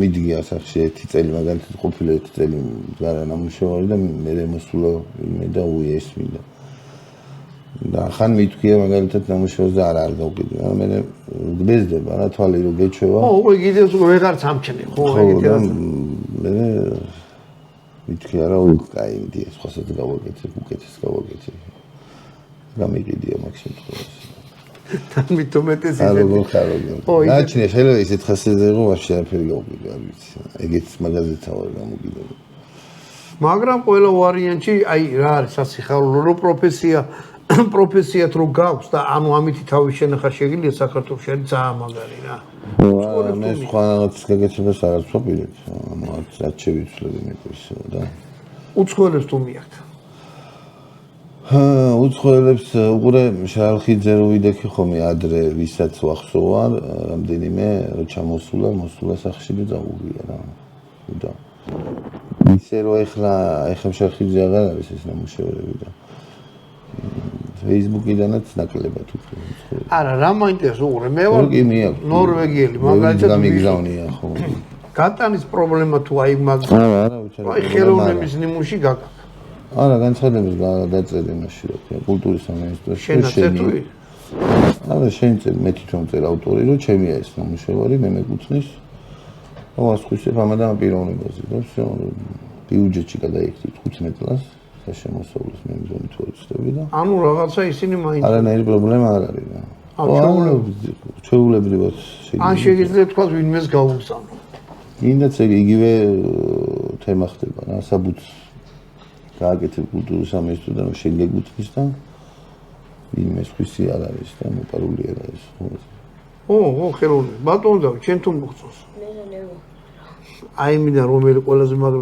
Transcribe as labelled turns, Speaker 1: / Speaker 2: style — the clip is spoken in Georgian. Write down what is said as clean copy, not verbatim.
Speaker 1: მიდგა სახში ერთი წელი მაგალითად ყოფილა ერთი წელი მდგარა ნამუშევარი და მე მოსულა ვინმე და უესმინდა. და ხან მithქვია მაგალითად ნამუშევარს და არ გავყიდე. მე გბეზდება რა თვალი რო გეჩვევა.
Speaker 2: ხო, უკვე კიდევ ვეღარც ამჩნე, ხო, ეგეთი რა.
Speaker 1: მე მithქვია რა კაი იდეა, სხვასაც გავაკეთებ, უკეთეს გავაკეთებ. გამიგიდია მაგ შემთხვევაში.
Speaker 2: თან მithumetes
Speaker 1: ისეთი. ნაჩნია შეიძლება ისეთ ხასიათზე იყო, ვაფშე არაფერი გავყიდე, არ ვიცი. ეგეც მაგაზეთა ვარ გამოგიდებული.
Speaker 2: მაგრამ ყველა ვარიანტში აი რა არის სასიხარულო რო პროფესიად რო გაქვს და ანუ ამითი თავის შენახა შეგიძლია საქართველოს შენ ძალიან მაგარი რა.
Speaker 1: მე სხვა რაღაცის გაგეცებას არც ვაპირებ. ანუ რაც შევიცვლები მეტყვის და
Speaker 2: უცხოელებს თუ მიაქვთ.
Speaker 1: უცხოელებს უყურე შარხიძე რო ვიდექი ხომი ადრე ვისაც ვახსოვარ რამდენიმე რო ჩამოსულა სახში და დაუღია რა. და ისე რო ეხლა შარხიძე აღარ არის ეს ნამუშევრები და Facebook-იდანაც ნაკლებად უფრო.
Speaker 2: არა, რა მაინტერესებს უყურე, მე ვარ ნორვეგიელი, მაგალითად
Speaker 1: გამიგზავნია ხო.
Speaker 2: გატანის პრობლემა თუ აი მაგ აი ხელოვნების ნიმუში გაკაკ.
Speaker 1: არა, განცხადების დაწერე მასში რა ქვია, კულტურის სამინისტროში. არა, შენ წერ მე თვითონ წერ ავტორი, რომ ჩემია ეს ნამუშევარი, მე მეკუთვნის. ვასხვისებ ამადამ პიროვნებაზე და всё, ბიუჯეტში გადაიქცე 15 წელს. შემოსავლას მე მგონი თუ ვწდები და
Speaker 2: ანუ რაღაცა ისინი მაინც
Speaker 1: არანაირი პრობლემა არ არის რა. ჩვეულებრივად
Speaker 2: შეიძლება. ან შეიძლება თქვა ვინმეს გაუგზავნო.
Speaker 1: ინდაც იგივე თემა ხდება რა, საბუთს გააკეთებ კულტურის სამინისტროდან რომ შენ გეკუთვნის და ვინმე სხვისი არ არის და მოპარულია რა ეს.
Speaker 2: ო, ხელოვნური. ბატონო და ჩემ თუ მოგწონს. მე რა ნერვო. აი მინდა რომელი ყველაზე მაგარი